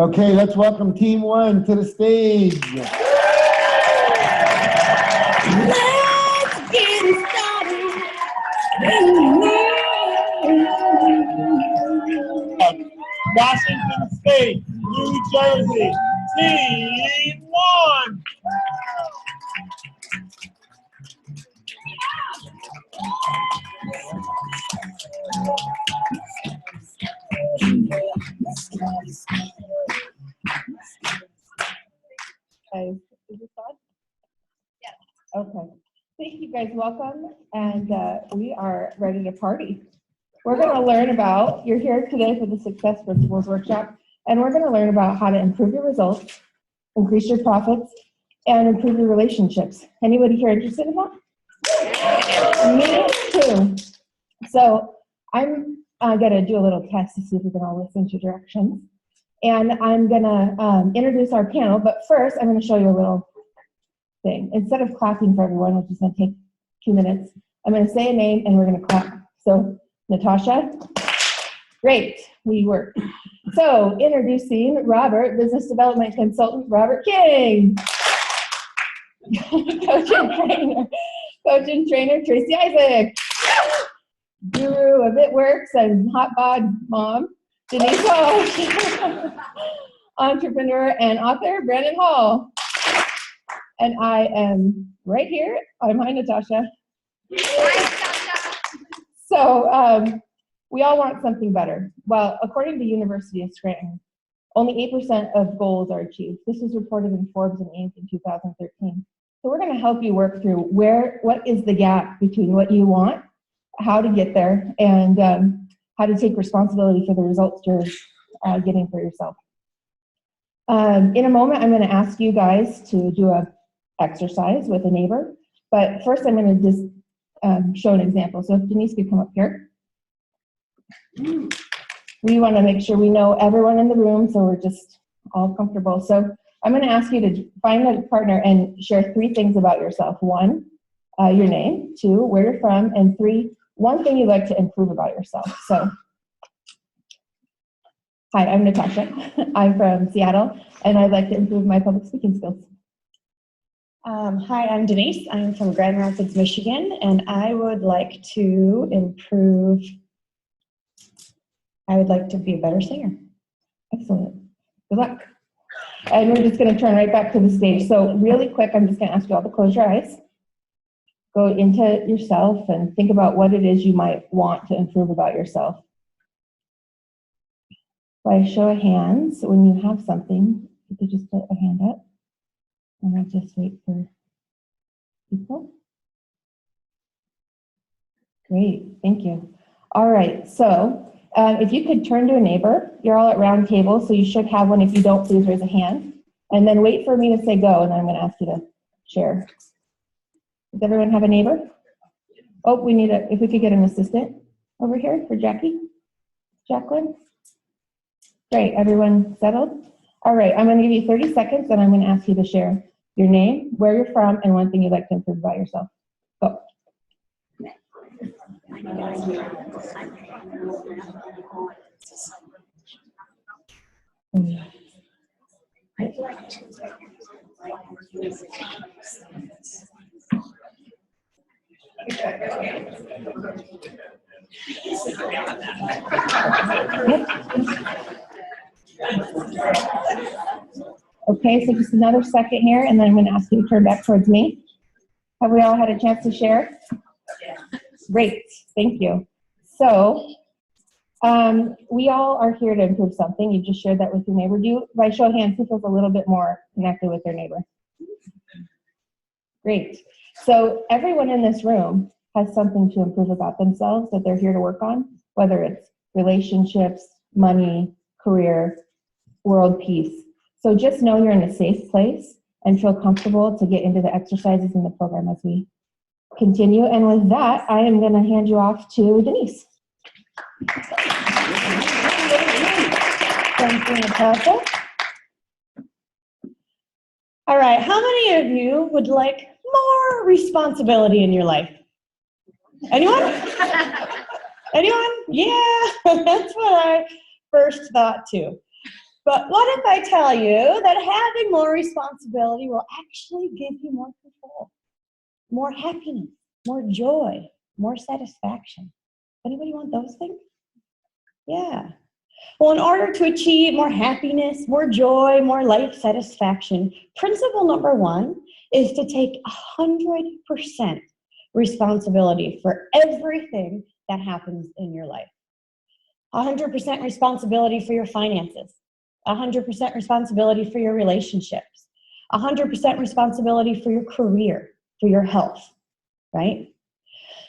Okay, let's welcome Team 1 to the stage. Let's get it started. Washington State, New Jersey, Team 1. Okay, is this on? Yeah. Okay. Thank you guys, welcome, and we are ready to party. We're going to learn about, you're here today for the Success Principles Workshop, and we're going to learn about how to improve your results, increase your profits, and improve your relationships. Anybody here interested in that? Me too. So I'm going to do a little test to see if we can all listen to directions. And I'm going to introduce our panel, but first I'm going to show you a little thing. Instead of clapping for everyone, which is going to take 2 minutes, I'm going to say a name and we're going to clap. So, Natasha, great, we work. So, introducing Robert, Business Development Consultant, Robert King. Coach and trainer, Tracy Isaac. Guru of It Works and Hot Bod Mom, Denise Walsh. Entrepreneur and author, Brandon Hall. And I am right here. Hi, Natasha. So we all want something better. Well, according to the University of Scranton, only 8% of goals are achieved. This was reported in Forbes and Inc. in 2013. So we're going to help you work through what is the gap between what you want, how to get there, and how to take responsibility for the results you're getting for yourself. In a moment, I'm going to ask you guys to do a exercise with a neighbor, but first I'm going to just show an example. So if Denise could come up here. We want to make sure we know everyone in the room, so we're just all comfortable. So I'm going to ask you to find a partner and share 3 things about yourself. 1, your name. 2, where you're from. And 3, one thing you'd like to improve about yourself. So, hi, I'm Natasha. I'm from Seattle, and I'd like to improve my public speaking skills. Hi, I'm Denise. I'm from Grand Rapids, Michigan, and I would like to improve. I would like to be a better singer. Excellent. Good luck. And we're just going to turn right back to the stage. So really quick, I'm just going to ask you all to close your eyes. Go into yourself and think about what it is you might want to improve about yourself. By show of hands, when you have something, you could just put a hand up. And I'll just wait for people. Great, thank you. All right, so if you could turn to a neighbor, you're all at round table, so you should have one. If you don't, please raise a hand. And then wait for me to say go, and then I'm going to ask you to share. Does everyone have a neighbor? Oh, we need if we could get an assistant over here for Jackie. Jacqueline? Great, everyone settled? All right, I'm going to give you 30 seconds, and I'm going to ask you to share your name, where you're from, and one thing you'd like to improve about yourself. Go. Okay, so just another second here, and then I'm going to ask you to turn back towards me. Have we all had a chance to share? Great, thank you. So, we all are here to improve something. You just shared that with your neighbor. By show of hands, who feels a little bit more connected with their neighbor? Great. So everyone in this room has something to improve about themselves that they're here to work on, whether it's relationships, money, career, world peace. So just know you're in a safe place and feel comfortable to get into the exercises in the program as we continue. And with that, I am going to hand you off to Denise. Thank you, Natasha. All right, how many of you would like more responsibility in your life? Anyone? Anyone? Yeah, that's what I first thought too. But what if I tell you that having more responsibility will actually give you more control, more happiness, more joy, more satisfaction? Anybody want those things? Yeah. Well, in order to achieve more happiness, more joy, more life satisfaction, principle number one is to take 100% responsibility for everything that happens in your life. 100% responsibility for your finances, 100% responsibility for your relationships, 100% responsibility for your career, for your health, right?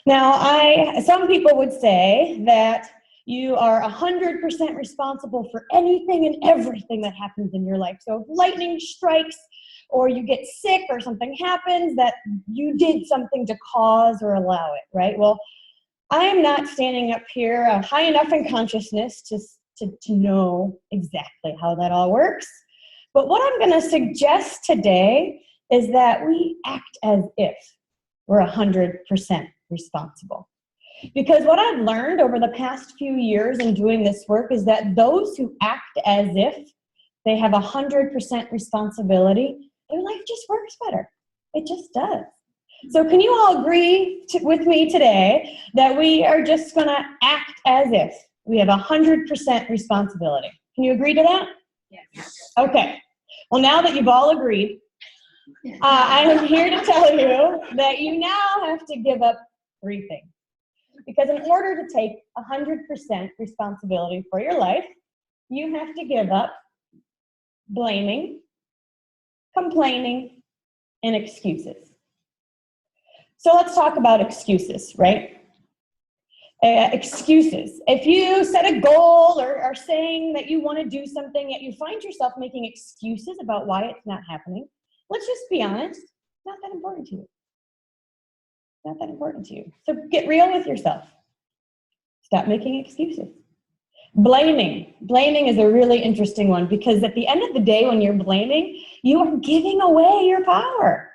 Now, some people would say that you are 100% responsible for anything and everything that happens in your life. So if lightning strikes or you get sick or something happens, that you did something to cause or allow it, right? Well, I'm not standing up here high enough in consciousness to know exactly how that all works. But what I'm going to suggest today is that we act as if we're 100% responsible. Because what I've learned over the past few years in doing this work is that those who act as if they have 100% responsibility, their life just works better. It just does. So can you all agree with me today that we are just going to act as if we have 100% responsibility? Can you agree to that? Yes. Okay. Well, now that you've all agreed, I am here to tell you that you now have to give up 3 things. Because in order to take 100% responsibility for your life, you have to give up blaming, complaining, and excuses. So let's talk about excuses, right? Excuses. If you set a goal or are saying that you want to do something, yet you find yourself making excuses about why it's not happening, let's just be honest, it's not that important to you. Not that important to you. So get real with yourself. Stop making excuses. Blaming. Blaming is a really interesting one because at the end of the day, when you're blaming, you are giving away your power.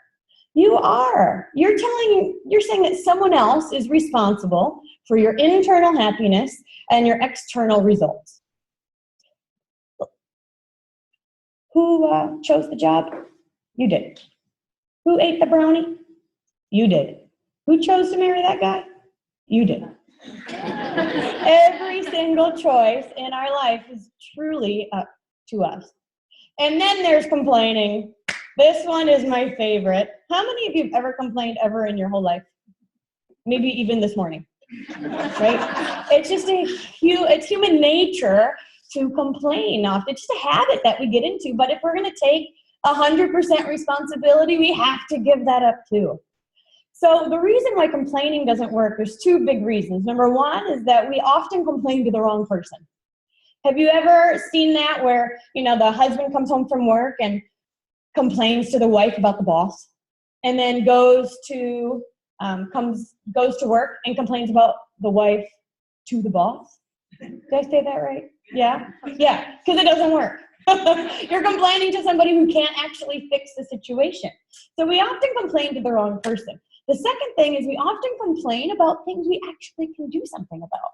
You are. You're saying that someone else is responsible for your internal happiness and your external results. Who chose the job? You did. Who ate the brownie? You did. Who chose to marry that guy? You did. Every single choice in our life is truly up to us. And then there's complaining. This one is my favorite. How many of you have ever complained ever in your whole life? Maybe even this morning, right? It's just it's human nature to complain often. It's just a habit that we get into. But if we're going to take 100% responsibility, we have to give that up too. So the reason why complaining doesn't work, there's 2 big reasons. Number one is that we often complain to the wrong person. Have you ever seen that where, the husband comes home from work and complains to the wife about the boss, and then goes to work and complains about the wife to the boss? Did I say that right? Yeah? Yeah, because it doesn't work. You're complaining to somebody who can't actually fix the situation. So we often complain to the wrong person. The second thing is we often complain about things we actually can do something about.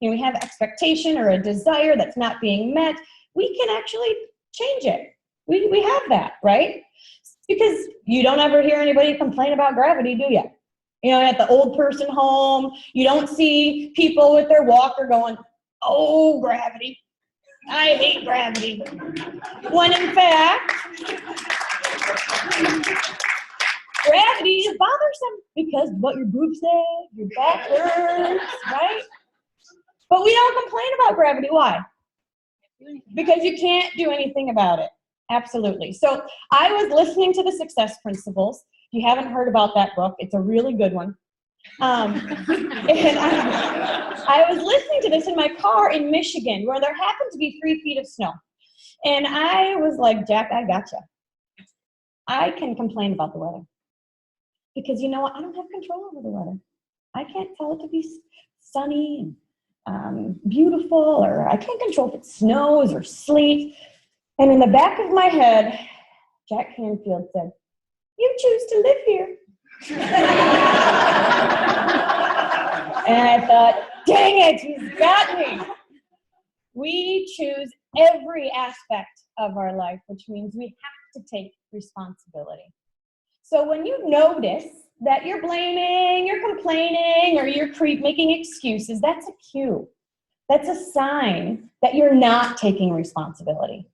We have expectation or a desire that's not being met. We can actually change it. We have that, right? Because you don't ever hear anybody complain about gravity, do you? At the old person home, you don't see people with their walker going, "Oh, gravity. I hate gravity." When in fact, gravity is bothersome because what your boobs say, your back hurts, right? But we don't complain about gravity. Why? Because you can't do anything about it. Absolutely. So I was listening to The Success Principles. If you haven't heard about that book, it's a really good one. And I was listening to this in my car in Michigan where there happened to be 3 feet of snow. And I was like, Jack, I gotcha. I can complain about the weather. Because you know what? I don't have control over the weather. I can't tell it to be sunny and beautiful, or I can't control if it snows or sleets. And in the back of my head, Jack Canfield said, "You choose to live here." And I thought, dang it, he's got me. We choose every aspect of our life, which means we have to take responsibility. So when you notice that you're blaming, you're complaining, or you're making excuses, that's a cue. That's a sign that you're not taking responsibility.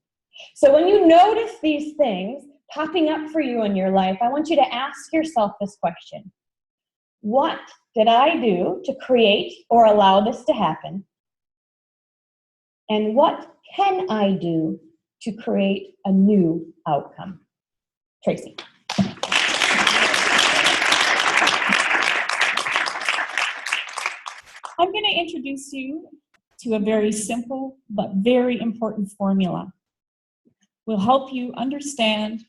So when you notice these things popping up for you in your life, I want you to ask yourself this question. What did I do to create or allow this to happen? And what can I do to create a new outcome? Tracy. I'm going to introduce you to a very simple but very important formula. Will help you understand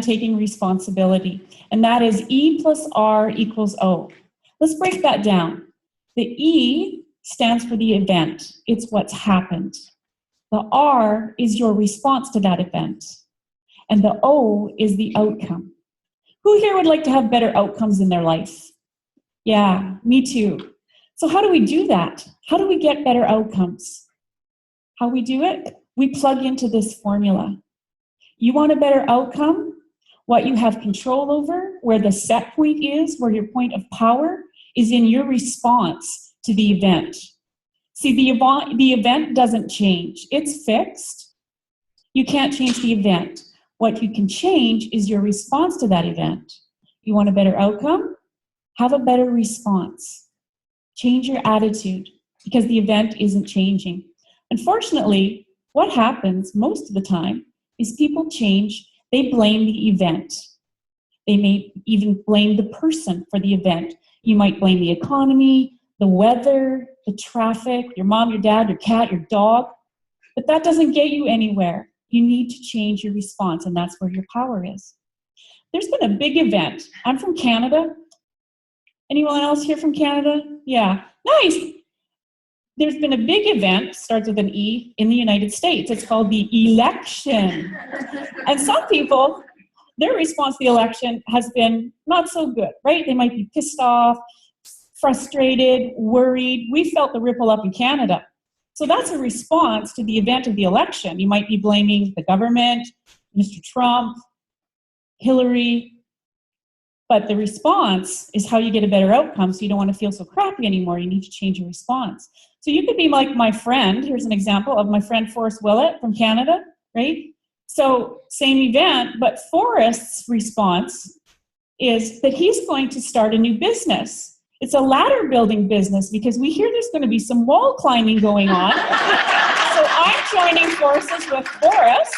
taking responsibility, and that is E plus R equals O. Let's break that down. The E stands for the event. It's what's happened. The R is your response to that event. And the O is the outcome. Who here would like to have better outcomes in their life? Yeah, me too. So how do we do that? How do we get better outcomes? How we do it? We plug into this formula. You want a better outcome? What you have control over, where the set point is, where your point of power is in your response to the event. See, the event doesn't change. It's fixed. You can't change the event. What you can change is your response to that event. You want a better outcome? Have a better response. Change your attitude, because the event isn't changing. Unfortunately, what happens most of the time is people change. They blame the event. They may even blame the person for the event. You might blame the economy, the weather, the traffic, your mom, your dad, your cat, your dog. But that doesn't get you anywhere. You need to change your response, and that's where your power is. There's been a big event. I'm from Canada. Anyone else here from Canada? Yeah, nice. There's been a big event, starts with an E, in the United States. It's called the election. And some people, their response to the election has been not so good, right? They might be pissed off, frustrated, worried. We felt the ripple up in Canada. So that's a response to the event of the election. You might be blaming the government, Mr. Trump, Hillary, but the response is how you get a better outcome, so you don't want to feel so crappy anymore. You need to change your response. So you could be like my friend. Here's an example of my friend Forrest Willett from Canada, right? So same event, but Forrest's response is that he's going to start a new business. It's a ladder building business, because we hear there's going to be some wall climbing going on. So I'm joining forces with Forrest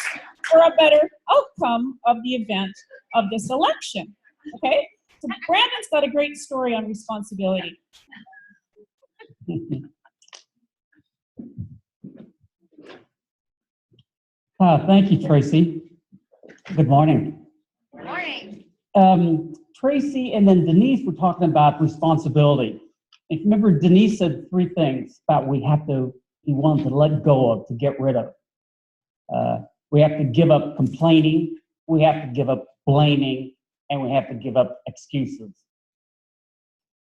for a better outcome of the event of this election. Okay? So Brandon's got a great story on responsibility. Thank you, Tracy. Good morning. Good morning. Tracy and then Denise were talking about responsibility. If you remember, Denise said three things about we have to be willing to let go of, to get rid of. We have to give up complaining, we have to give up blaming, and we have to give up excuses.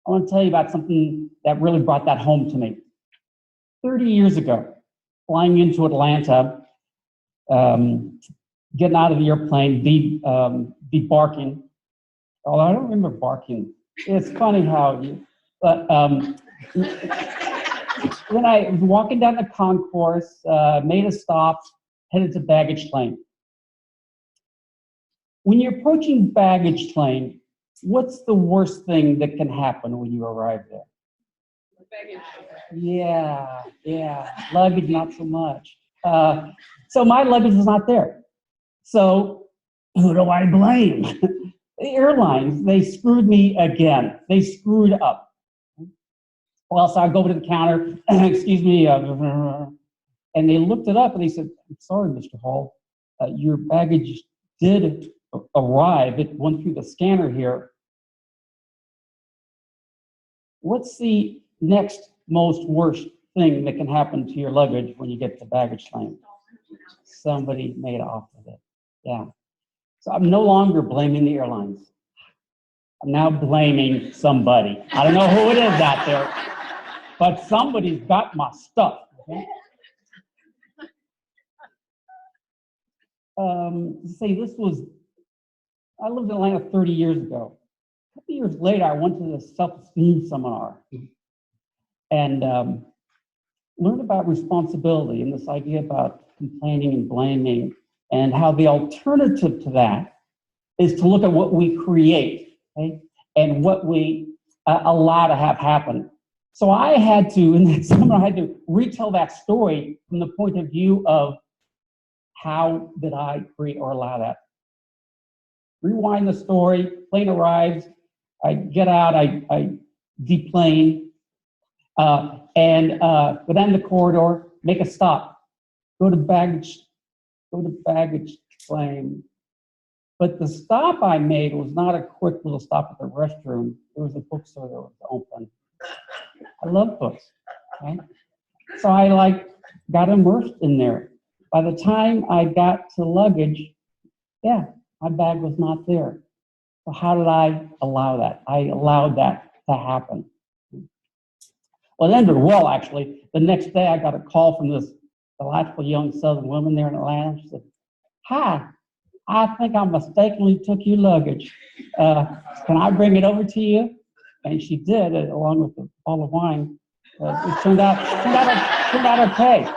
I want to tell you about something that really brought that home to me. 30 years ago, flying into Atlanta, getting out of the airplane, debarking. Oh, I don't remember barking. It's funny how you, but when I was walking down the concourse, made a stop, headed to baggage claim. When you're approaching baggage claim, what's the worst thing that can happen when you arrive there? Baggage. Yeah. Luggage, not so much. So my luggage was not there. So who do I blame? The airlines, they screwed me again. They screwed up. Well, so I go over to the counter, excuse me, and they looked it up and they said, I'm sorry, Mr. Hall, your baggage did arrive. It went through the scanner here. What's the next most worst thing that can happen to your luggage when you get to baggage claim? Somebody made off with it. Yeah. So I'm no longer blaming the airlines. I'm now blaming somebody. I don't know who it is out there, but somebody's got my stuff. Okay? I lived in Atlanta 30 years ago. A couple years later, I went to the self-esteem seminar and learned about responsibility and this idea about complaining and blaming, and how the alternative to that is to look at what we create, okay, and what we allow to have happen. So I had to, in that seminar, I had to retell that story from the point of view of how did I create or allow that. Rewind the story, plane arrives, I get out, I deplane, and go down the corridor, make a stop, go to baggage claim. But the stop I made was not a quick little stop at the restroom. It was a bookstore that was open. I love books, okay? So I got immersed in there. By the time I got to luggage, yeah, my bag was not there. So how did I allow that? I allowed that to happen. Well, it ended well, actually. The next day, I got a call from this delightful young Southern woman there in Atlanta. She said, "Hi, I think I mistakenly took your luggage. Can I bring it over to you?" And she did, along with a bottle of wine. It turned out okay.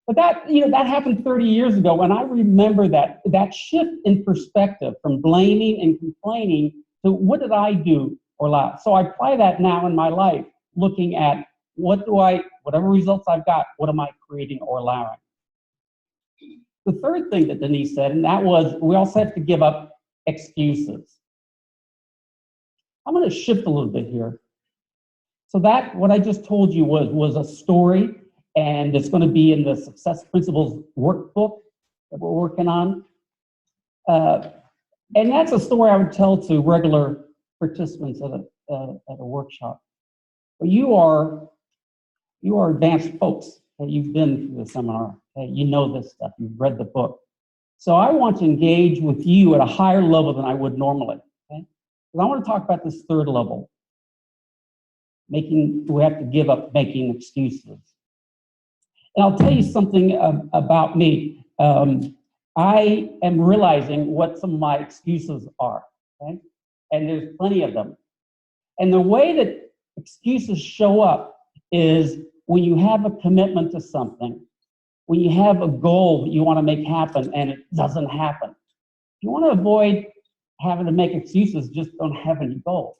But that happened 30 years ago, and I remember that shift in perspective from blaming and complaining to what did I do or allow. So I apply that now in my life, looking at whatever results I've got, what am I creating or allowing? The third thing that Denise said, and that was we also have to give up excuses. I'm going to shift a little bit here. So that, what I just told you was a story, and it's going to be in the Success Principles workbook that we're working on. And that's a story I would tell to regular participants at a workshop. But you are advanced folks. Okay? You've been through the seminar. Okay? You know this stuff. You've read the book. So I want to engage with you at a higher level than I would normally. Okay? Because I want to talk about this third level. We have to give up making excuses. And I'll tell you something about me. I am realizing what some of my excuses are, okay? And there's plenty of them. And the way that excuses show up is when you have a commitment to something, when you have a goal that you want to make happen and it doesn't happen. If you want to avoid having to make excuses, just don't have any goals.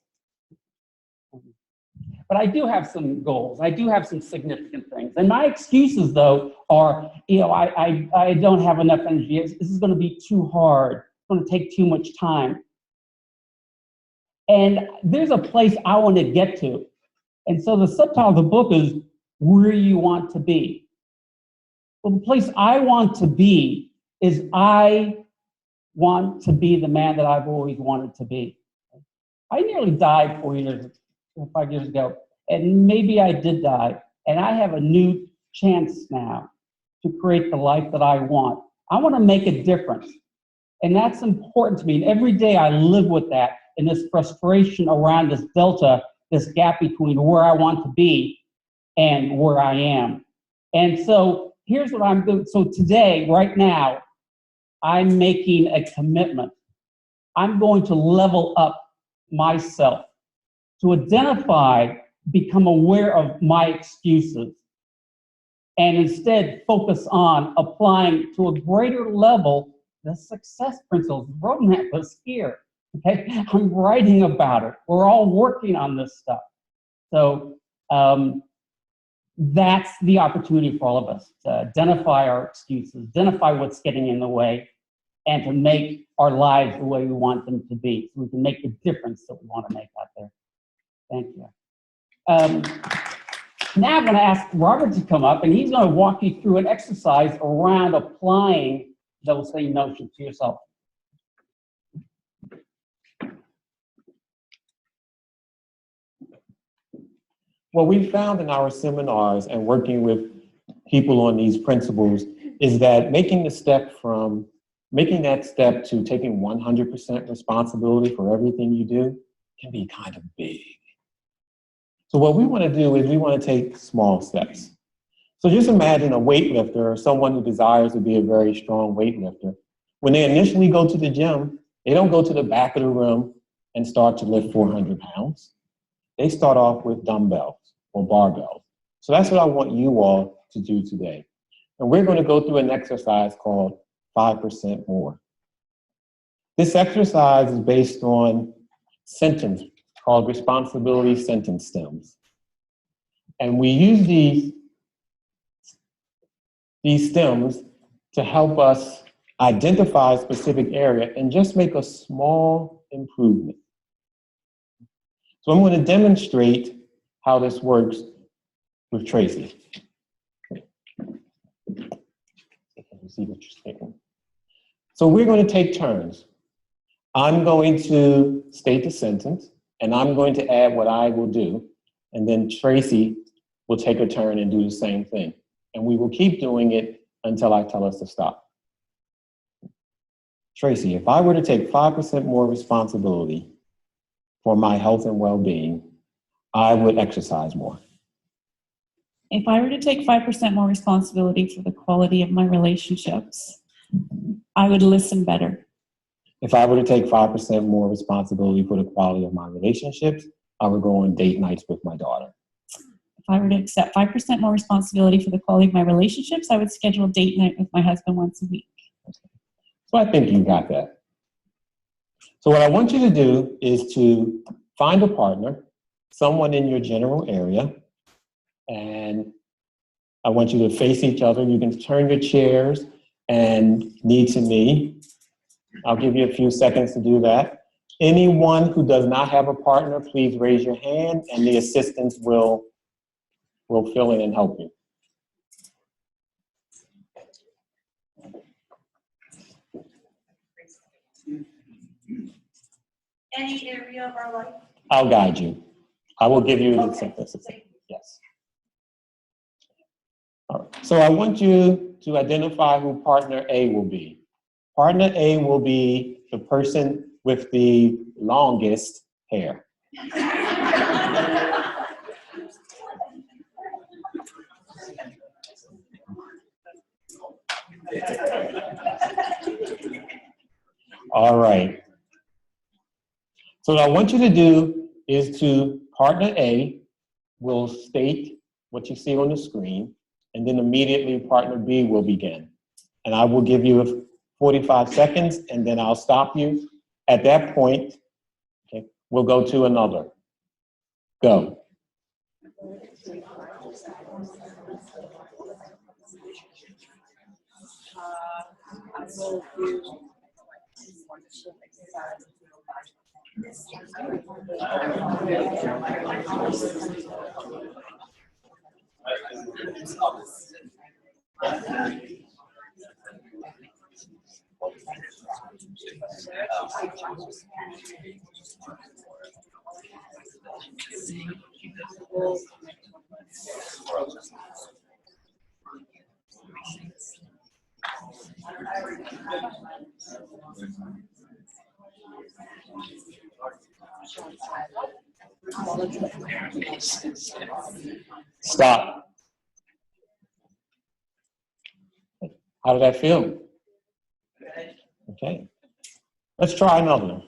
But I do have some goals. I do have some significant things. And my excuses, though, are, I don't have enough energy. This is going to be too hard. It's going to take too much time. And there's a place I want to get to. And so the subtitle of the book is Where You Want to Be. Well, the place I want to be is I want to be the man that I've always wanted to be. I nearly died 5 years ago, and maybe I did die, and I have a new chance now to create the life that I want. I want to make a difference, and that's important to me. And every day I live with that, and this frustration around this delta, this gap between where I want to be and where I am. And so here's what I'm doing. So today, right now, I'm making a commitment. I'm going to level up myself to identify, become aware of my excuses, and instead focus on applying to a greater level the success principles. Roadmap is here. Okay, I'm writing about it. We're all working on this stuff. So that's the opportunity for all of us to identify our excuses, identify what's getting in the way, and to make our lives the way we want them to be, so we can make the difference that we want to make out there. Thank you. Now I'm going to ask Robert to come up, and he's going to walk you through an exercise around applying those same notions to yourself. What we found in our seminars and working with people on these principles is that making the step from making that step to taking 100% responsibility for everything you do can be kind of big. So what we want to do is we want to take small steps. So just imagine a weightlifter or someone who desires to be a very strong weightlifter. When they initially go to the gym, they don't go to the back of the room and start to lift 400 pounds. They start off with dumbbells or barbells. So that's what I want you all to do today. And we're going to go through an exercise called 5% more. This exercise is based on sentence called responsibility sentence stems. And we use these stems to help us identify a specific area and just make a small improvement. So I'm going to demonstrate how this works with Tracy. See what you're saying. So we're going to take turns. I'm going to state the sentence, and I'm going to add what I will do, and then Tracy will take a turn and do the same thing. And we will keep doing it until I tell us to stop. Tracy, if I were to take 5% more responsibility for my health and well-being, I would exercise more. If I were to take 5% more responsibility for the quality of my relationships, I would listen better. If I were to take 5% more responsibility for the quality of my relationships, I would go on date nights with my daughter. If I were to accept 5% more responsibility for the quality of my relationships, I would schedule date night with my husband once a week. So I think you got that. So what I want you to do is to find a partner, someone in your general area, and I want you to face each other. You can turn your chairs and knee to knee. I'll give you a few seconds to do that. Anyone who does not have a partner, please raise your hand and the assistants will fill in and help you. Any area of our life? I'll guide you. I will give you the assistance. Yes. All right. So I want you to identify who partner A will be. Partner A will be the person with the longest hair. All right. So what I want you to do is to partner A will state what you see on the screen, and then immediately partner B will begin. And I will give you 45 seconds, and then I'll stop you. At that point, okay, we'll go to another. Go. I will do Stop. How did that feel? Okay. Let's try another one.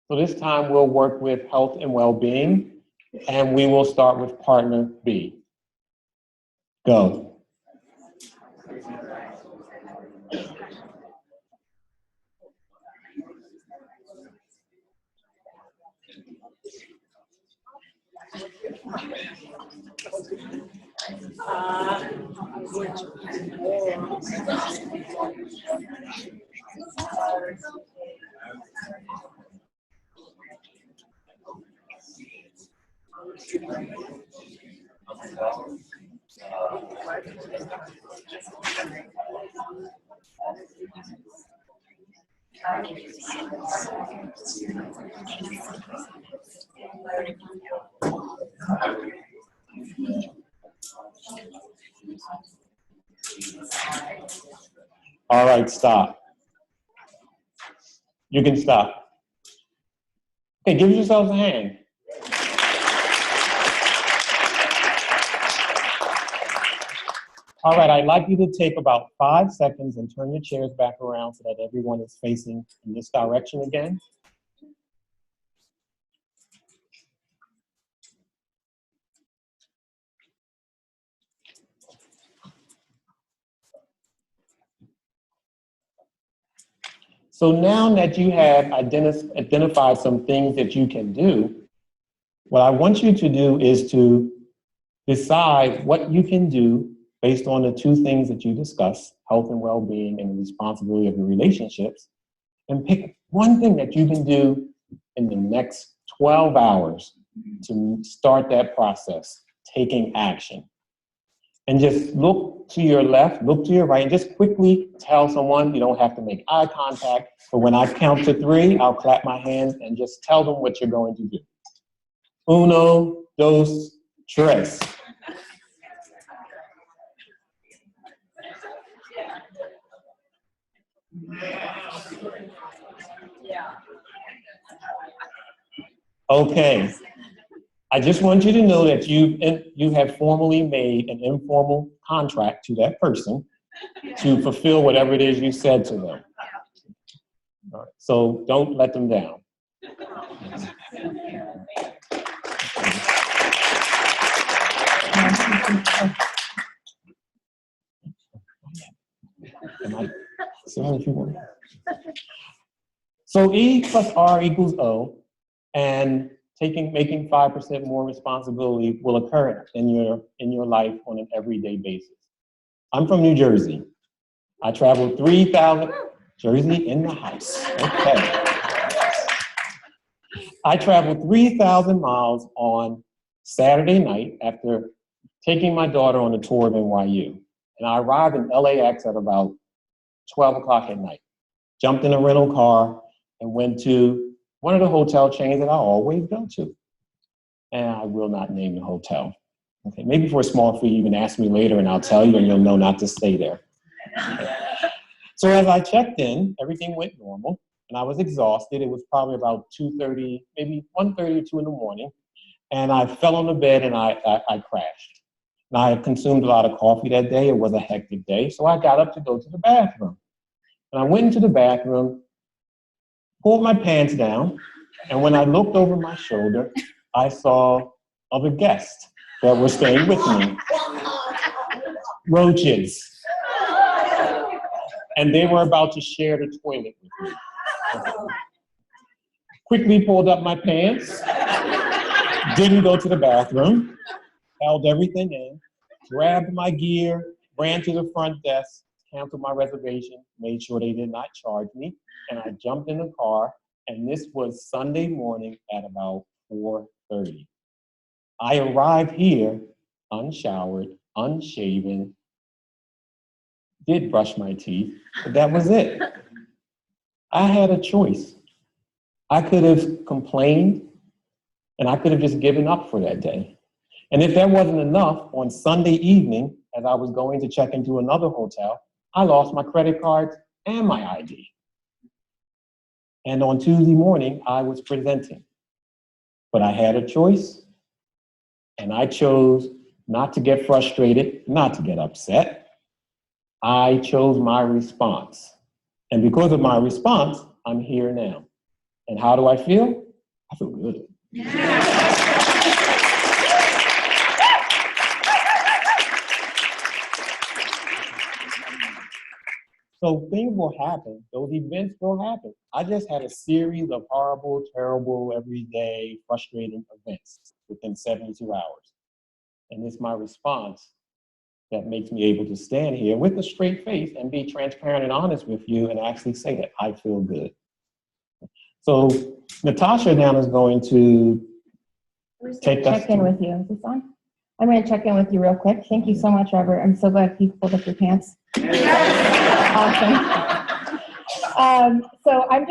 So this time we'll work with health and well-being, and we will start with partner B. Go. All right, stop. You can stop. Okay, give yourselves a hand. All right, I'd like you to take about 5 seconds and turn your chairs back around so that everyone is facing in this direction again. So now that you have identified some things that you can do, what I want you to do is to decide what you can do based on the 2 things that you discussed, health and well-being and the responsibility of your relationships, and pick one thing that you can do in the next 12 hours to start that process, taking action. And just look to your left, look to your right, and just quickly tell someone. You don't have to make eye contact, but when I count to 3, I'll clap my hands and just tell them what you're going to do. 1, 2, 3. Okay. I just want you to know that you have formally made an informal contract to that person to fulfill whatever it is you said to them. All right, so don't let them down. Sorry if you want. So E plus R equals O, and making 5% more responsibility will occur in your life on an everyday basis. I'm from New Jersey. I traveled 3,000, Jersey in the house, okay. I traveled 3,000 miles on Saturday night after taking my daughter on a tour of NYU. And I arrived in LAX at about 12 o'clock at night. Jumped in a rental car and went to one of the hotel chains that I always go to. And I will not name the hotel. Okay, maybe for a small fee, you can ask me later and I'll tell you and you'll know not to stay there. Okay. So as I checked in, everything went normal and I was exhausted. It was probably about 2:30, maybe 1:30 or 2 in the morning. And I fell on the bed and I crashed. And I had consumed a lot of coffee that day. It was a hectic day. So I got up to go to the bathroom. And I went into the bathroom, pulled my pants down, and when I looked over my shoulder, I saw other guests that were staying with me. Roaches. And they were about to share the toilet with me. Quickly pulled up my pants, didn't go to the bathroom, held everything in, grabbed my gear, ran to the front desk, canceled my reservation, made sure they did not charge me, and I jumped in the car, and this was Sunday morning at about 4:30. I arrived here unshowered, unshaven, did brush my teeth, but that was it. I had a choice. I could have complained, and I could have just given up for that day. And if that wasn't enough, on Sunday evening, as I was going to check into another hotel, I lost my credit cards and my ID. And on Tuesday morning, I was presenting. But I had a choice, and I chose not to get frustrated, not to get upset. I chose my response. And because of my response, I'm here now. And how do I feel? I feel good. So things will happen. Those events will happen. I just had a series of horrible, terrible, everyday, frustrating events within 72 hours. And it's my response that makes me able to stand here with a straight face and be transparent and honest with you and actually say that I feel good. So Natasha now is going to take us check in with you. Is this on? I'm going to check in with you real quick. Thank you so much, Robert. I'm so glad you pulled up your pants. Awesome. So I'm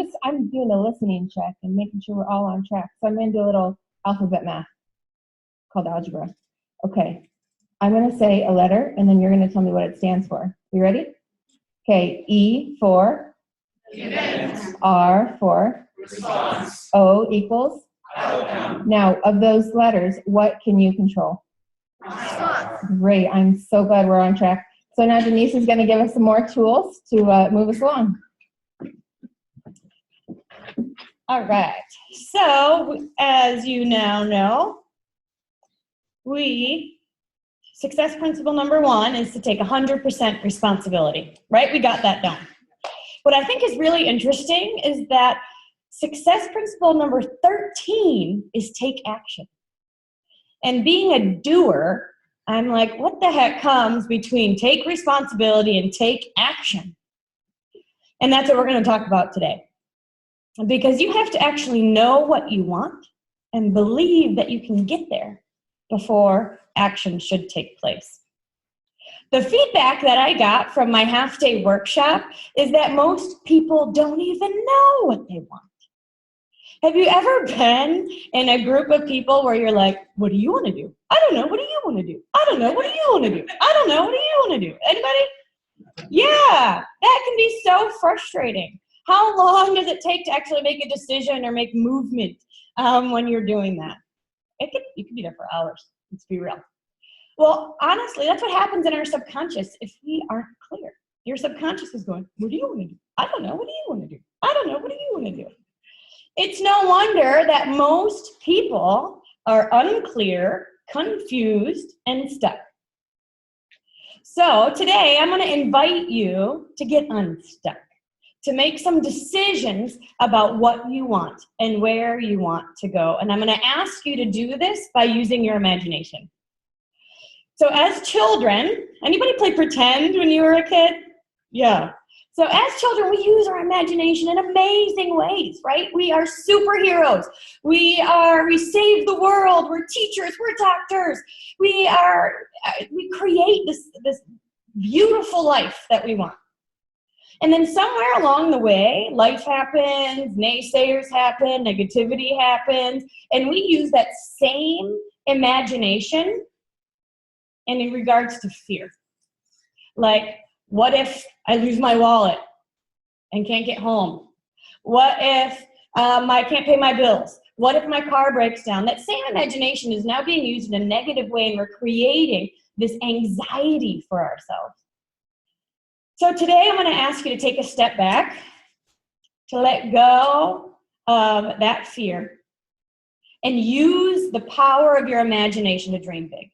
doing a listening check and making sure we're all on track. So I'm going to do a little alphabet math called algebra. Okay. I'm going to say a letter, and then you're going to tell me what it stands for. You ready? Okay, E for R for O equals. Now, of those letters, what can you control? Great, I'm so glad we're on track. So now Denise is going to give us some more tools to move us along. All right. So, as you now know, success principle number 1 is to take 100% responsibility, right? We got that done. What I think is really interesting is that success principle number 13 is take action. And being a doer, I'm like, what the heck comes between take responsibility and take action? And that's what we're going to talk about today. Because you have to actually know what you want and believe that you can get there before action should take place. The feedback that I got from my half-day workshop is that most people don't even know what they want. Have you ever been in a group of people where you're like, what do you want to do? I don't know. What do you want to do? I don't know. What do you want to do? I don't know. What do you want to do? Anybody? Yeah, that can be so frustrating. How long does it take to actually make a decision or make movement when you're doing that? You could be there for hours. Let's be real. Well, honestly, that's what happens in our subconscious if we aren't clear. Your subconscious is going, what do you want to do? I don't know. What do you want to do? I don't know. What do you want to do? It's no wonder that most people are unclear, confused, and stuck. So today, I'm going to invite you to get unstuck, to make some decisions about what you want and where you want to go. And I'm going to ask you to do this by using your imagination. So as children, anybody play pretend when you were a kid? Yeah. So as children, we use our imagination in amazing ways, right? We are superheroes. We save the world. We're teachers. We're doctors. We create this beautiful life that we want. And then somewhere along the way, life happens, naysayers happen, negativity happens, and we use that same imagination and in regards to fear. Like, what if I lose my wallet and can't get home? What if I can't pay my bills? What if my car breaks down? That same imagination is now being used in a negative way, and we're creating this anxiety for ourselves. So today I'm going to ask you to take a step back, to let go of that fear, and use the power of your imagination to dream big.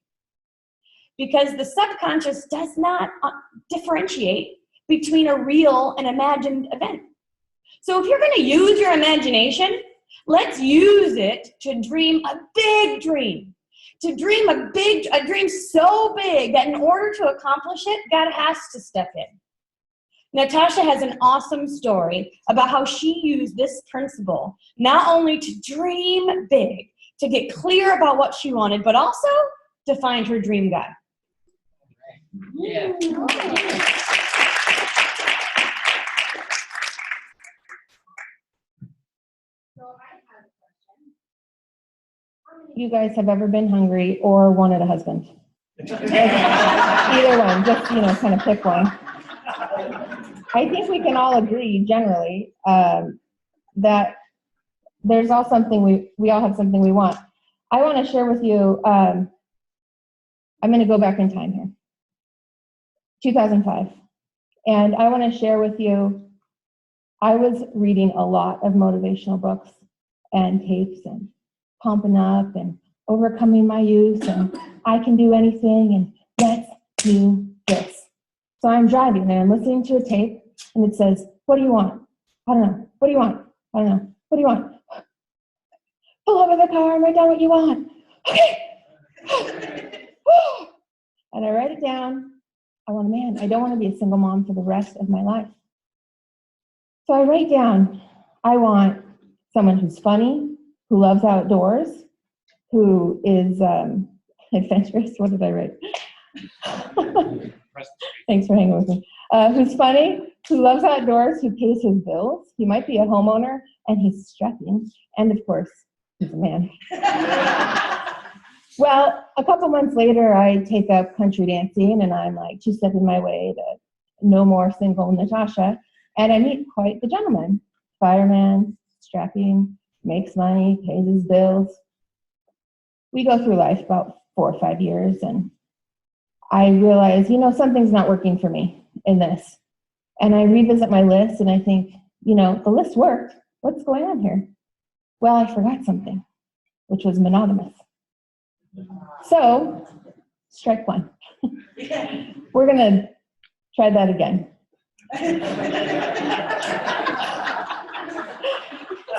Because the subconscious does not differentiate between a real and imagined event. So if you're going to use your imagination, let's use it to dream a big dream. To dream a dream so big that in order to accomplish it, God has to step in. Natasha has an awesome story about how she used this principle not only to dream big, to get clear about what she wanted, but also to find her dream guy. Yeah. You guys have ever been hungry or wanted a husband? Either one, just, kind of pick one. I think we can all agree generally that there's all something we all have something we want. I want to share with you, I'm going to go back in time here. 2005. And I want to share with you, I was reading a lot of motivational books and tapes and pumping up and overcoming my youth and I can do anything and let's do this. So I'm driving and I'm listening to a tape and it says, what do you want? I don't know. What do you want? I don't know. What do you want? Pull over the car and write down what you want. Okay. And I write it down. I want a man. I don't want to be a single mom for the rest of my life. So I write down, I want someone who's funny, who loves outdoors, who is adventurous. What did I write? Thanks for hanging with me. Who's funny, who loves outdoors, who pays his bills. He might be a homeowner, and he's strapping. And of course, he's a man. Well, a couple months later, I take up country dancing, and I'm like 2 steps in my way to no more single Natasha. And I meet quite the gentleman. Fireman, strapping, makes money, pays his bills. We go through life about 4 or 5 years, and I realize, something's not working for me in this. And I revisit my list, and I think, the list worked. What's going on here? Well, I forgot something, which was monogamous. So, strike one. We're going to try that again.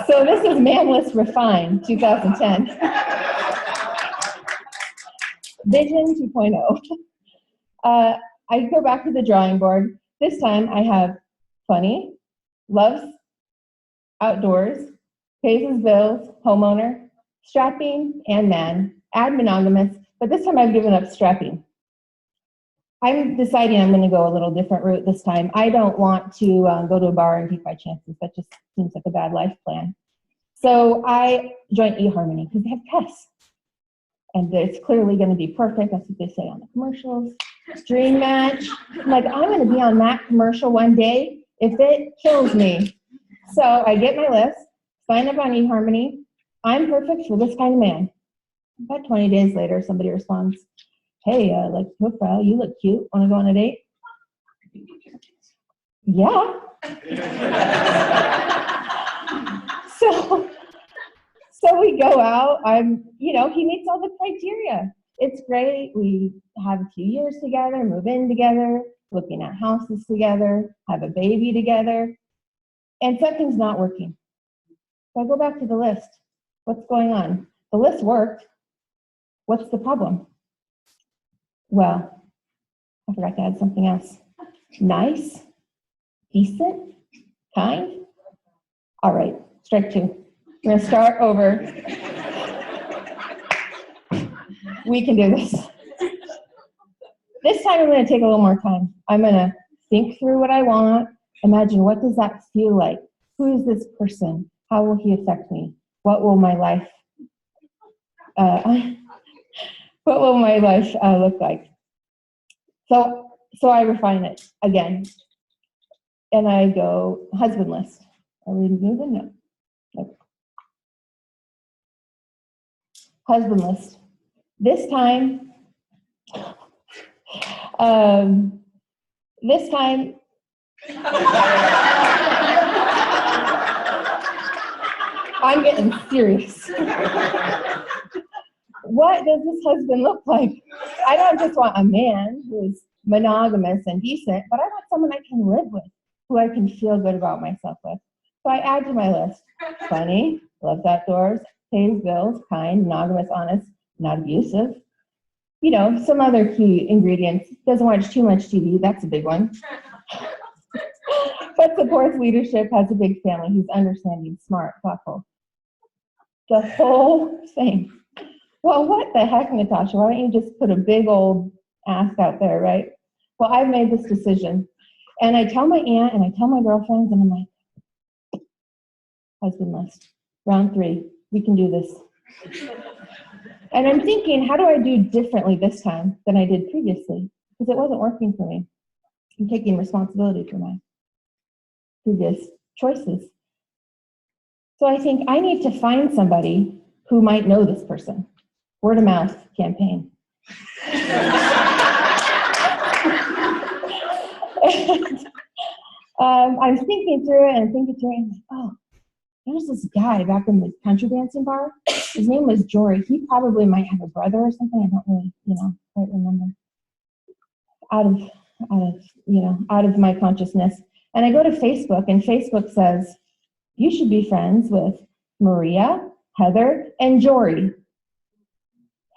So this is Manless Refined 2010. Vision 2.0. I go back to the drawing board. This time I have funny, loves outdoors, pays his bills, homeowner, strapping, and man, add monogamous, but this time I've given up strapping. I'm deciding I'm going to go a little different route this time. I don't want to go to a bar and take my chances. That just seems like a bad life plan. So I joined eHarmony because they have tests. And it's clearly going to be perfect. That's what they say on the commercials. Dream match. I'm like, I'm going to be on that commercial one day if it kills me. So I get my list, sign up on eHarmony. I'm perfect for this kind of man. About 20 days later, somebody responds, hey, like profile, you look cute. Want to go on a date? Yeah. So we go out. He meets all the criteria. It's great. We have a few years together, move in together, looking at houses together, have a baby together, and something's not working. So I go back to the list. What's going on? The list worked. What's the problem? Well, I forgot to add something else. Nice, decent, kind. All right, strike two. We're going to start over. We can do this. This time I'm going to take a little more time. I'm going to think through what I want. Imagine, what does that feel like? Who is this person? How will he affect me? What will my life look like? So I refine it again. And I go, husband list. Are we moving? No. Nope. Husband list. This time, I'm getting serious. What does this husband look like? I don't just want a man who's monogamous and decent, but I want someone I can live with, who I can feel good about myself with. So I add to my list, funny, loves outdoors, pays bills, kind, monogamous, honest, not abusive. Some other key ingredients. Doesn't watch too much TV, that's a big one. But supports leadership, has a big family, he's understanding, smart, thoughtful. The whole thing. Well, what the heck, Natasha? Why don't you just put a big old ask out there, right? Well, I've made this decision. And I tell my aunt and I tell my girlfriends, and I'm like, husband list, round 3, we can do this. And I'm thinking, how do I do differently this time than I did previously? Because it wasn't working for me. I'm taking responsibility for my previous choices. So I think I need to find somebody who might know this person. Word of mouth campaign. And, I'm thinking through it and I'm like, oh, there's this guy back in the country dancing bar. His name was Jory. He probably might have a brother or something. I don't really, quite remember. Out of my consciousness. And I go to Facebook, and Facebook says, you should be friends with Maria, Heather, and Jory.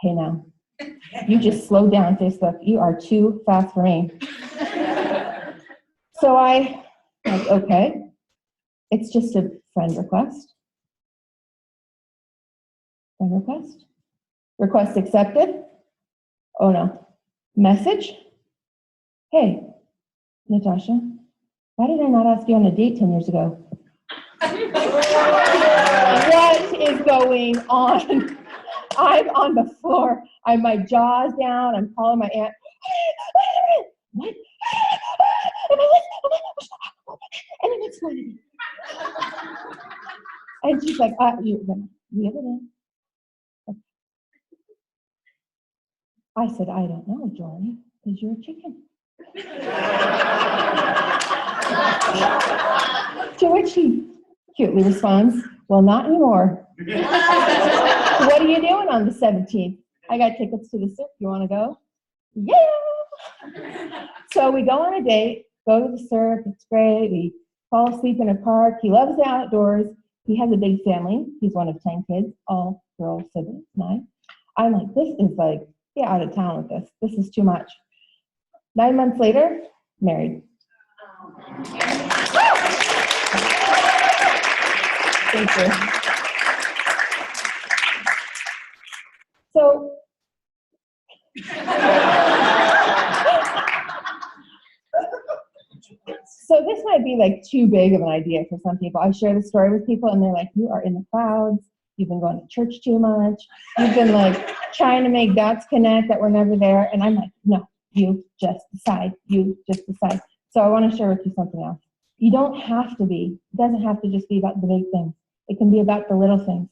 Hey now, you just slowed down, Facebook. You are too fast for me. So okay, it's just a friend request. Friend request. Request accepted. Oh no. Message. Hey, Natasha, why did I not ask you on a date 10 years ago? What is going on? I'm on the floor. My jaw's down. I'm calling my aunt. What? And it exploded. And she's like, you're gonna reel it in. I said, I don't know, Jory, because you're a chicken. To which he cutely responds, well, not anymore. What are you doing on the 17th? I got tickets to the Cirque. You want to go? Yeah! So we go on a date, go to the Cirque. It's great. We fall asleep in a park. He loves the outdoors. He has a big family. He's one of 10 kids, all girl siblings, 9. I'm like, this is like, get out of town with this. This is too much. 9 months later, married. Thank you. So this might be like too big of an idea for some people. I share the story with people and they're like, you are in the clouds. You've been going to church too much. You've been like trying to make dots connect that were never there. And I'm like, no, you just decide. You just decide. So I want to share with you something else. You don't have to be. It doesn't have to just be about the big things. It can be about the little things.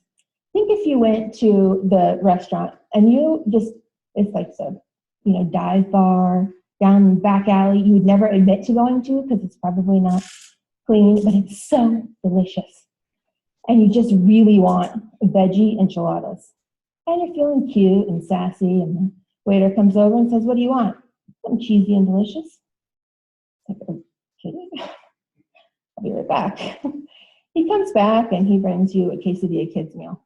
Think if you went to the restaurant and you just, it's like the, dive bar down the back alley you would never admit to going to because it's probably not clean, but it's so delicious. And you just really want veggie enchiladas. And you're feeling cute and sassy, and the waiter comes over and says, what do you want? Something cheesy and delicious. It's like, okay, I'll be right back. He comes back and he brings you a quesadilla kids meal.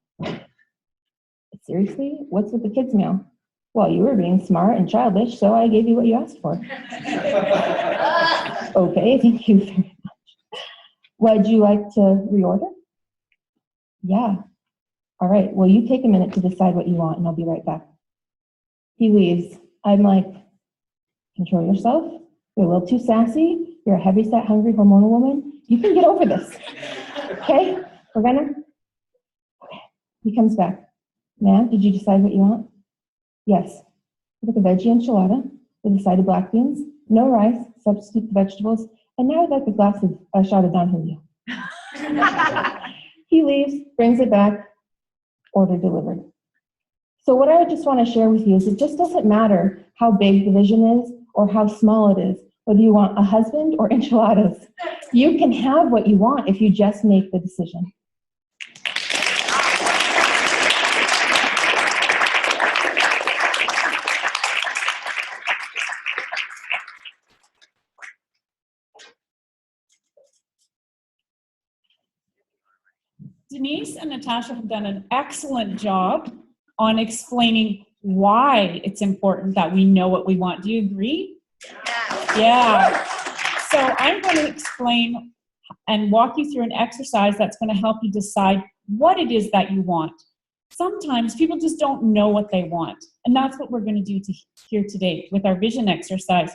Seriously? What's with the kids meal? Well, you were being smart and childish, so I gave you what you asked for. Okay, thank you very much. Would you like to reorder? Yeah. All right, well, you take a minute to decide what you want, and I'll be right back. He leaves. I'm like, control yourself. You're a little too sassy. You're a heavy-set, hungry, hormonal woman. You can get over this. Okay? We're gonna? Okay. He comes back. Ma'am, did you decide what you want? Yes. With a veggie enchilada with a side of black beans, no rice, substitute the vegetables, and now I'd like a shot of Don Julio. He leaves, brings it back, order delivered. So what I just want to share with you is it just doesn't matter how big the vision is or how small it is, whether you want a husband or enchiladas. You can have what you want if you just make the decision. Denise and Natasha have done an excellent job on explaining why it's important that we know what we want. Do you agree? Yeah. So I'm going to explain and walk you through an exercise that's going to help you decide what it is that you want. Sometimes people just don't know what they want, and that's what we're going to do here today with our vision exercise.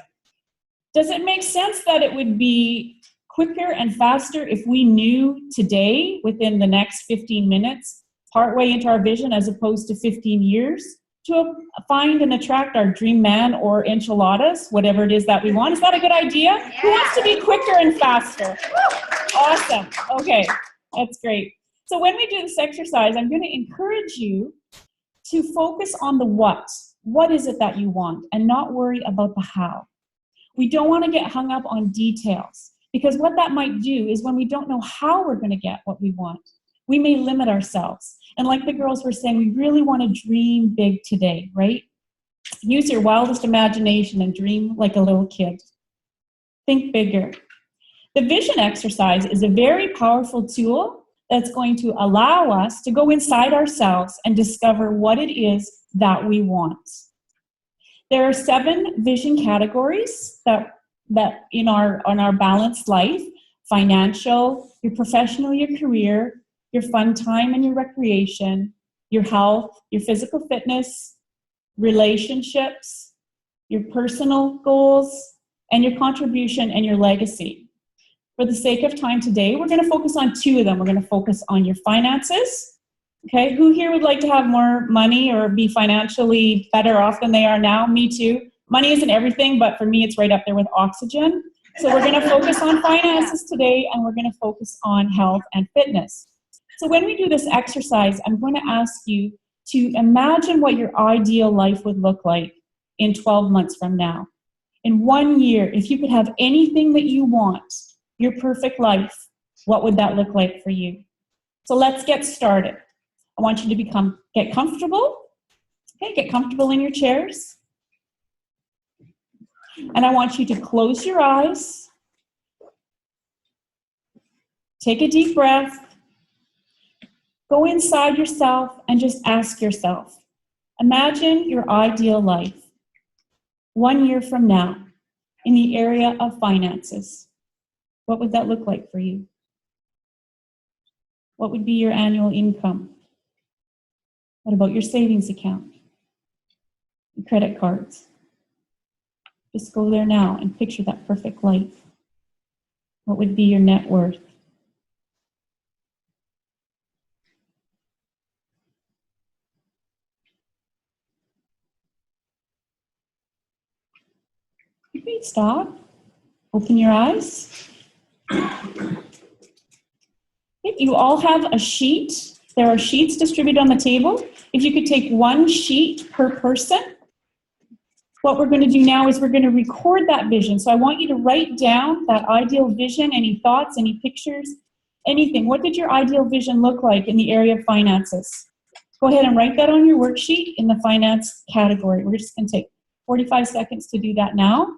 Does it make sense that it would be quicker and faster if we knew today, within the next 15 minutes, partway into our vision, as opposed to 15 years, to find and attract our dream man or enchiladas, whatever it is that we want? Is that a good idea? Yeah. Who wants to be quicker and faster? Awesome. Okay, that's great. So when we do this exercise, I'm going to encourage you to focus on the what. What is it that you want? And not worry about the how. We don't want to get hung up on details. Because what that might do is when we don't know how we're going to get what we want, we may limit ourselves. And like the girls were saying, we really want to dream big today, right? Use your wildest imagination and dream like a little kid. Think bigger. The vision exercise is a very powerful tool that's going to allow us to go inside ourselves and discover what it is that we want. There are 7 vision categories that in our balanced life: financial, your professional, your career, your fun time and your recreation, your health, your physical fitness, relationships, your personal goals, and your contribution and your legacy. For the sake of time today, we're going to focus on 2 of them. We're going to focus on your finances. Okay, who here would like to have more money or be financially better off than they are now? Me too. Money isn't everything, but for me, it's right up there with oxygen. So we're going to focus on finances today, and we're going to focus on health and fitness. So when we do this exercise, I'm going to ask you to imagine what your ideal life would look like in 12 months from now. In 1 year, if you could have anything that you want, your perfect life, what would that look like for you? So let's get started. I want you to get comfortable. Okay, get comfortable in your chairs. And I want you to close your eyes. Take a deep breath. Go inside yourself and just ask yourself, imagine your ideal life 1 year from now in the area of finances. What would that look like for you? What would be your annual income? What about your savings account? Your credit cards? Just go there now and picture that perfect life. What would be your net worth? Okay, stop. Open your eyes. If you all have a sheet, there are sheets distributed on the table. If you could take one sheet per person. What we're going to do now is we're going to record that vision. So I want you to write down that ideal vision, any thoughts, any pictures, anything. What did your ideal vision look like in the area of finances? Go ahead and write that on your worksheet in the finance category. We're just going to take 45 seconds to do that now.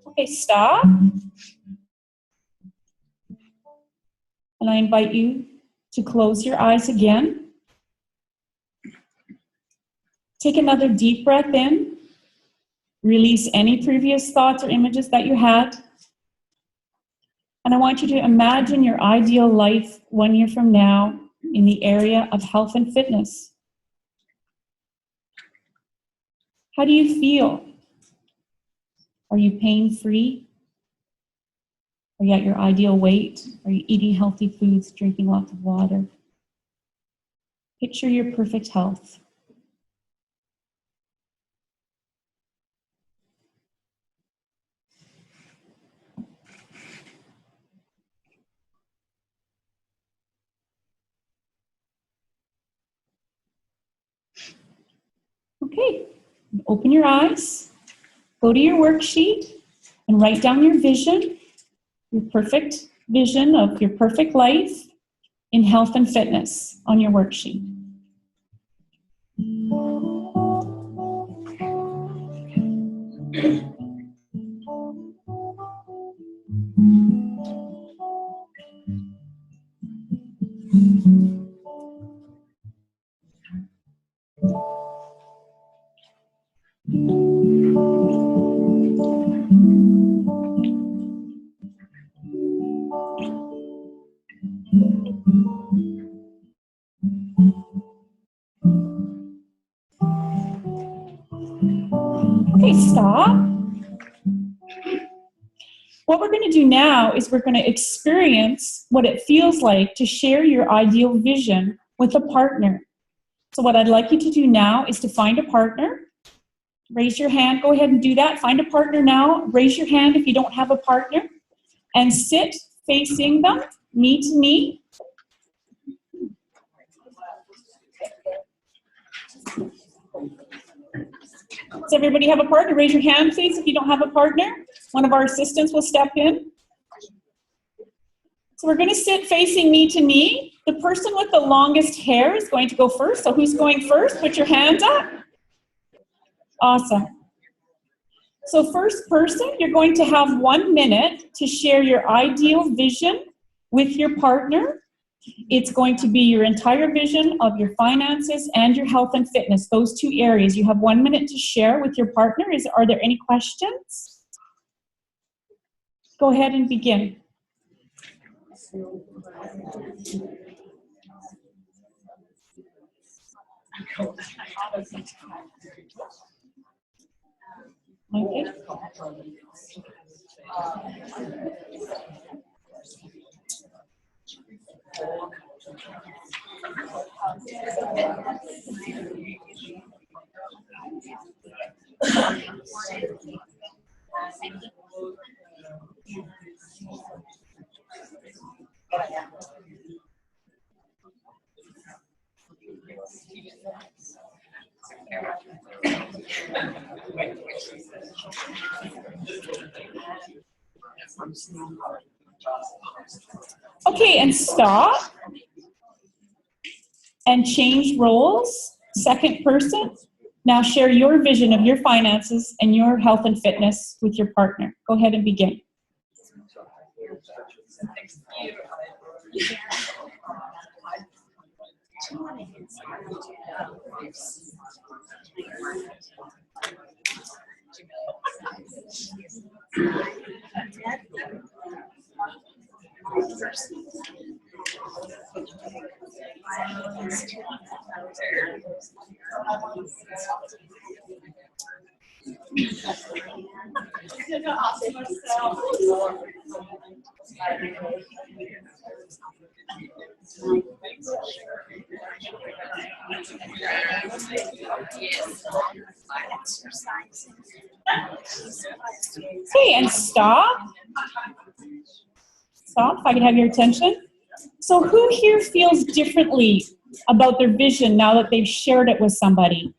Okay, stop. And I invite you to close your eyes again. Take another deep breath in. Release any previous thoughts or images that you had. And I want you to imagine your ideal life 1 year from now in the area of health and fitness. How do you feel? Are you pain-free? Are you at your ideal weight? Are you eating healthy foods, drinking lots of water? Picture your perfect health. Okay, open your eyes, go to your worksheet, and write down your vision, your perfect vision of your perfect life in health and fitness on your worksheet. Okay, stop. What we're going to do now is we're going to experience what it feels like to share your ideal vision with a partner. So what I'd like you to do now is to find a partner. Raise your hand. Go ahead and do that. Find a partner now. Raise your hand if you don't have a partner. And sit facing them, knee to knee. Does everybody have a partner? Raise your hand, please, if you don't have a partner. One of our assistants will step in. So we're going to sit facing knee to knee. The person with the longest hair is going to go first. So who's going first? Put your hands up. Awesome. So first person, you're going to have 1 minute to share your ideal vision with your partner It's going to be your entire vision of your finances and your health and fitness, those two areas. You have 1 minute to share with your partner. Are there any questions? Go ahead and begin. Okay. Okay, and stop. And change roles. Second person. Now share your vision of your finances and your health and fitness with your partner. Go ahead and begin. Okay, and stop. Stop, if I can have your attention. So who here feels differently about their vision now that they've shared it with somebody?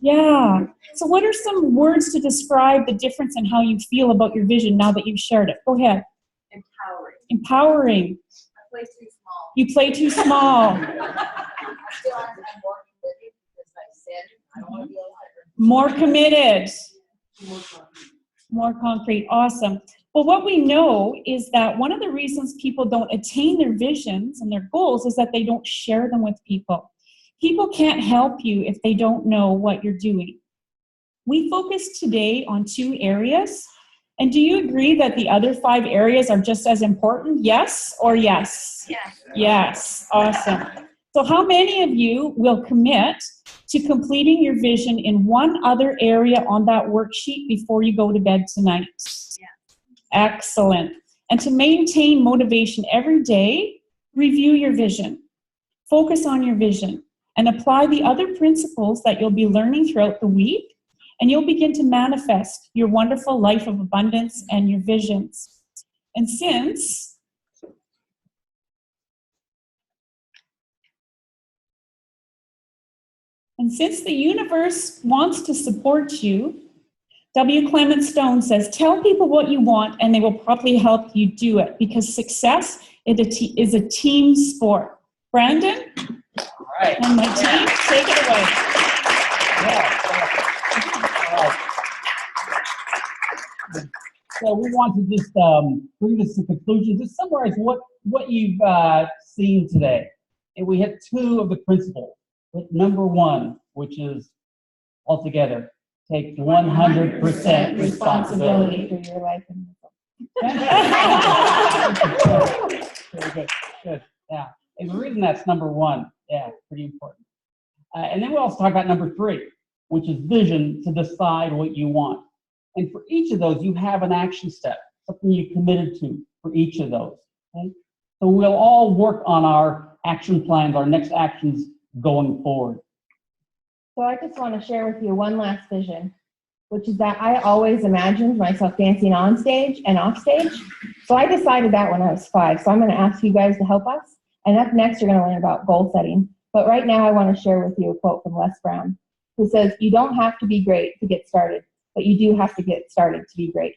Yeah. So what are some words to describe the difference in how you feel about your vision now that you've shared it? Go ahead. Empowering. Empowering. I play too small. You play too small. I feel like I'm more committed because I said I don't want to be a liar. More committed. More concrete. Awesome. Well, what we know is that one of the reasons people don't attain their visions and their goals is that they don't share them with people. People can't help you if they don't know what you're doing. We focus today on 2 areas. And do you agree that the other 5 areas are just as important? Yes or yes? Yes. Yes. Awesome. So how many of you will commit to completing your vision in one other area on that worksheet before you go to bed tonight? Yeah. Excellent. And to maintain motivation every day, review your vision. Focus on your vision and apply the other principles that you'll be learning throughout the week, and you'll begin to manifest your wonderful life of abundance and your visions. And since the universe wants to support you, W. Clement Stone says, tell people what you want and they will probably help you do it, because success is a team sport. Brandon? All right. And my team, take it away. Yeah. All right. So we want to just bring this to conclusion, just summarize what you've seen today. And we had 2 of the principles. But number 1, which is altogether, take 100% responsibility. For your life and Very good. Good. Yeah. And the reason that's number 1, yeah, pretty important. And then we also talk about number 3, which is vision to decide what you want. And for each of those, you have an action step, something you committed to for each of those. Okay? So we'll all work on our action plans, our next actions going forward. So I just want to share with you one last vision, which is that I always imagined myself dancing on stage and off stage. So I decided that when I was 5. So I'm going to ask you guys to help us. And up next, you're going to learn about goal setting. But right now, I want to share with you a quote from Les Brown, who says, "You don't have to be great to get started, but you do have to get started to be great."